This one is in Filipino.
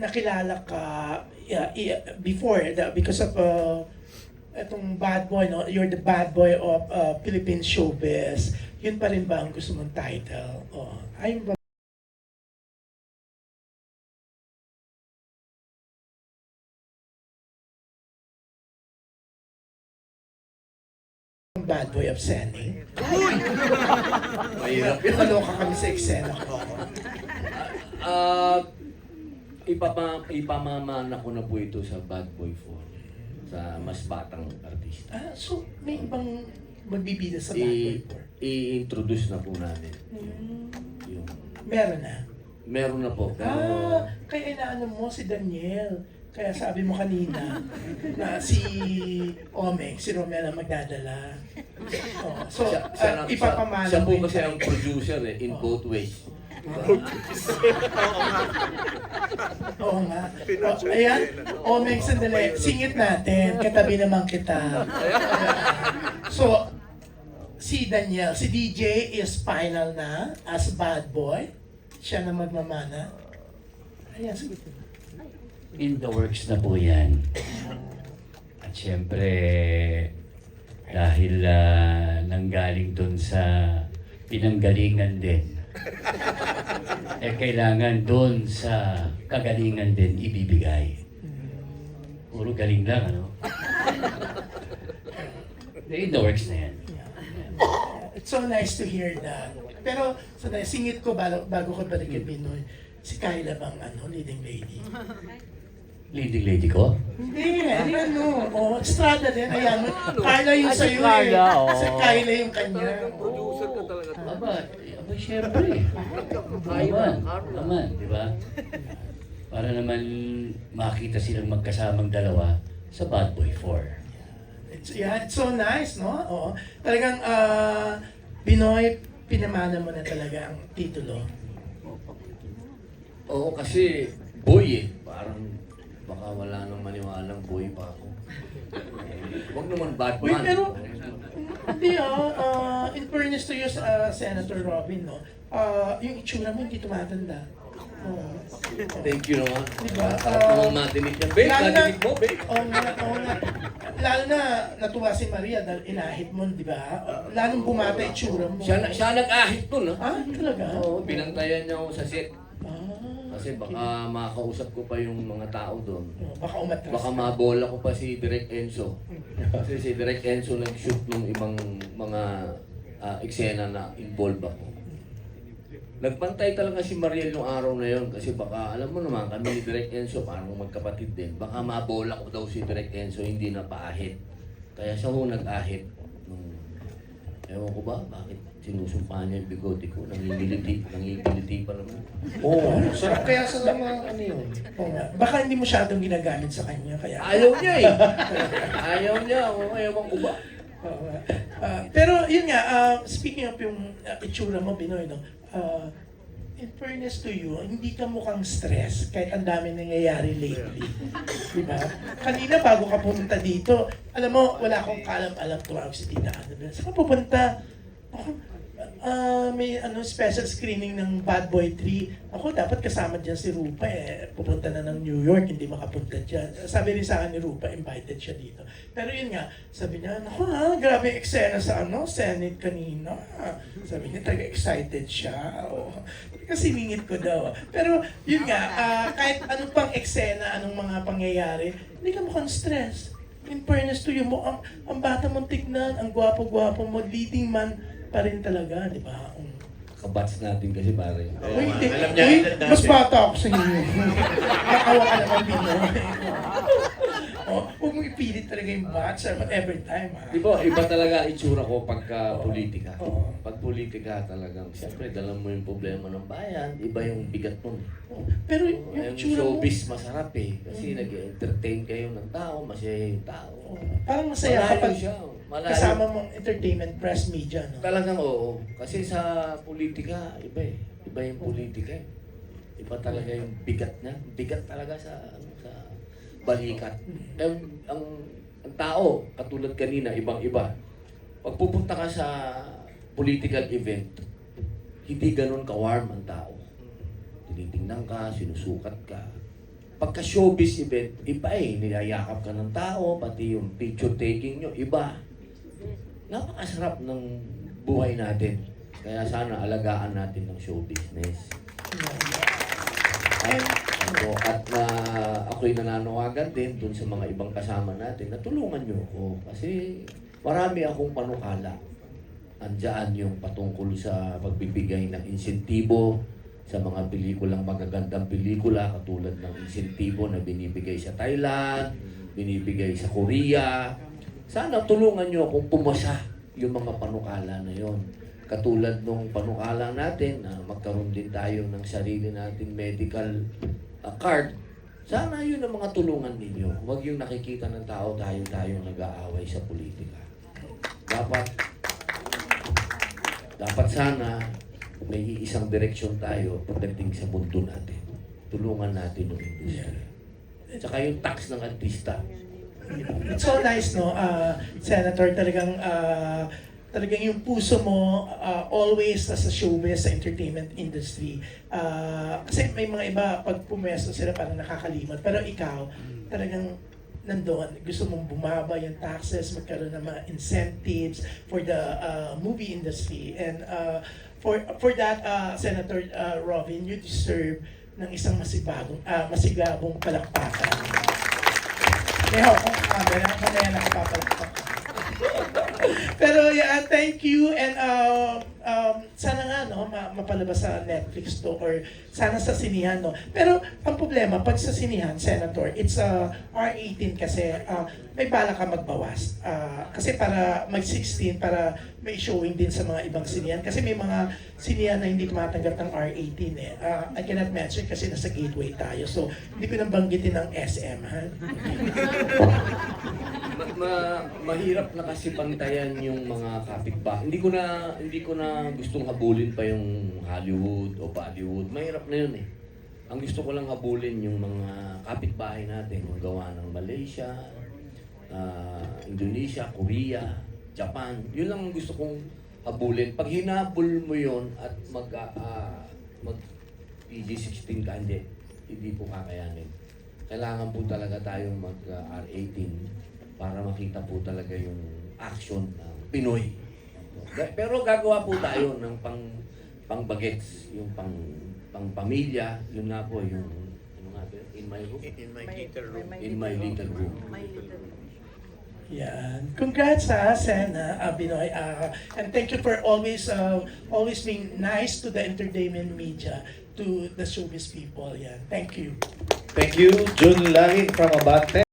nakilala ka before, because of itong bad boy, no? You're the bad boy of Philippine showbiz. Yun pa rin ba ang gusto mong title? Oh, ayun ba ang bad boy of Senny? Mahirap yun. Maloka kami sa eksena ko. Ipamamana ko na po ito sa Bad Boy 4, sa mas batang artista. So may ibang magbibida sa bad boy 4? I-introduce na po namin. Yung, Meron na. meron na po. Pero, Kaya inaano mo si Daniel. Kaya sabi mo kanina na si Omeng, si Romel ang magdadala. Oh, so, ipapamana siya po mo kasi yun. ang producer in both ways. Oo nga. Ayan, Omeng, sandali. Singit natin. Katabi naman kita. So, si Daniel, si DJ is final na as bad boy. Siya na magmamana. Ayan, sagot mo. In the works na po yan. At syempre, dahil nanggaling dun sa pinanggalingan din, kailangan dun sa kagalingan din ibibigay. Puro galing lang, ano? In the works na yan. It's so nice to hear that. Pero, sandali, singit ko bago ko balik kay Pinoy. Si Kyla bang leading lady? Leading lady ko? Hindi Estrada din. Ayan, Kyla yung sa'yo Kyla, oo. Si Kyla yung kanya. Producer ka talaga. Aba, syempre. Naman, di ba? Para naman makita silang magkasamang dalawa sa Bad Boy 4. It's so nice, no? Oo. Talagang, Pinoy, pinamana mo na talaga ang titulo. Oo, kasi boy Parang baka wala nang maniwalang boy pa ako. Huwag naman bad Wait, man. pero, hindi in fairness to you, Senator Robin, no? Yung itsura mo hindi tumatanda. Oo. Thank you naman. Diba? Sarap namang matinig yan. Babe, lalo na- natinig mo, babe. Oo nga. Lalo na natuwa si Maria dahil inahit mo, di ba? Lalong bumata itsura mo. Siya nag-ahit nun, ha? Talaga? Oo, binantayan niya ako sa set. Kasi okay. baka makakausap ko pa yung mga tao doon. Baka umatras. Baka mabola ko pa si Direk Enzo. Kasi si Direk Enzo nag-shoot ng ibang mga eksena na involved ako. Nagpantay talaga si Mariel yung araw na yon kasi baka, alam mo naman, kami ni Direk Enzo, parang magkapatid din. Baka mabola ko daw si Direk Enzo, hindi na paahit. Kaya siya ho nag-ahit. Ewan ko ba, bakit sinusumpahan niya yung bigote ko? Nangigiliti pa naman. Oo, sarap kaya sa mga yun. Oo nga. Baka hindi mo masyadong ginagamit sa kanya, kaya... Ayaw niya eh. Ayaw niya, ewan ko ba. Oo nga. Pero yun nga, speaking of yung itsura mo, Binoy, no? In fairness to you, hindi ka mukhang stress kahit ang dami nangyayari lately. Di ba? Kanina bago ka pumunta dito, alam mo, wala akong kalam-alam tumawag si Tita Annabelle. Saan ka pupunta? Ako, may special screening ng Bad Boy 3. Ako, dapat kasama dyan si Rupa pupunta na ng New York, hindi makapunta dyan. Sabi rin sa akin ni Rupa, invited siya dito. Pero yun nga, sabi niya, naku grabe yung eksena sa Senate kanina. Sabi niya, taga-excited siya. Kasi ningit ko daw. Pero yun nga, kahit anong pang eksena, anong mga pangyayari, hindi ka mukhang stress. In fairness to you, ang bata mong tignan, ang gwapo-gwapo mo, leading man pa rin talaga, di ba? Kabats natin kasi pare. Hindi. alam niya, Uy, edad natin. mas bata ako sa inyo. Nakawa ka naman din. Huwag mo ipilit talaga yung batch every time. Di ba, iba talaga itsura ko pagka politika. Oo. Pag politika talagang, siyempre, dala mo yung problema ng bayan, iba yung bigat nun. Pero yung Yung itsura mo, showbiz masarap eh. Kasi nag-entertain kayo ng tao, masaya yung tao. parang masaya kapag siya. Malayo. kasama mong entertainment, press, media, no? Talagang oo. Kasi sa politika, iba eh. Iba yung politika eh. Iba talaga yung bigat niya. Bigat talaga sa balikat. Ang tao, katulad kanina, ibang-iba. Pag pupunta ka sa political event, hindi ganun ka-warm ang tao. Tinitingnan ka, sinusukat ka. pagka showbiz event, iba eh. Niyayakap ka ng tao, pati yung picture taking nyo, iba. Napakasarap ng buhay natin. Kaya sana alagaan natin ng show business. At ako'y nananawagan din dun sa mga ibang kasama natin na tulungan nyo ako. Kasi marami akong panukala. Andyan yung patungkol sa pagbibigay ng insentibo sa mga pelikulang magagandang pelikula katulad ng insentibo na binibigay sa Thailand, binibigay sa Korea. Sana tulungan nyo akong pumasa yung mga panukala na yon. Katulad nung panukala natin na magkaroon din tayo ng sarili nating medical card. Sana yun ang mga tulungan ninyo. Huwag yung nakikita ng tao tayo nag-aaway sa politika. Dapat sana may isang direksyon tayo pagdating sa mundo natin. Tulungan natin yung industriya. Tsaka yung tax ng artista. It's so nice, no, Senator, talagang yung puso mo always sa showbiz, sa entertainment industry. Kasi may mga iba, pag pumesto sila parang nakakalimot. Pero ikaw, talagang nandoon, gusto mong bumaba yung taxes, magkaroon ng mga incentives for the movie industry. And for that, Senator Robin, you deserve ng isang masigabong palakpakan. Kaya kung camera, mamaya nakapapalakpak. Pero yeah, thank you and sana nga no mapalabas sa Netflix to or sana sa sinihan no. Pero ang problema pag sa sinihan, Senator, it's R18 kasi may bala ka magbawas. Kasi para mag-16 para may showing din sa mga ibang sinihan kasi may mga sinihan na hindi tumatanggap ng R18 eh. I cannot mention kasi nasa gateway tayo. So hindi ko nang banggitin ng SM ha. Mahirap na kasi pantayan yung mga kapitbahay. Hindi ko na gustong habulin pa yung Hollywood o Bollywood. Mahirap na yun eh. Ang gusto ko lang habulin yung mga kapitbahay natin, yung gawa ng Malaysia, Indonesia, Korea, Japan. Yun lang ang gusto kong habulin. Pag hinabol mo yun at mag PG-16 ka, hindi po kakayanin. Kailangan po talaga tayong mag R18 para makita po talaga yung action ng Pinoy. Pero gagawa po tayo ng pang-bagets, yung pang-pamilya, yun nga po, yung ano nga ba, in my room? In my little room. Yan. Congrats Sen Binoy. And thank you for always being nice to the entertainment media, to the showbiz people. Yan. Thank you. Thank you, Jun Lahin from Abante.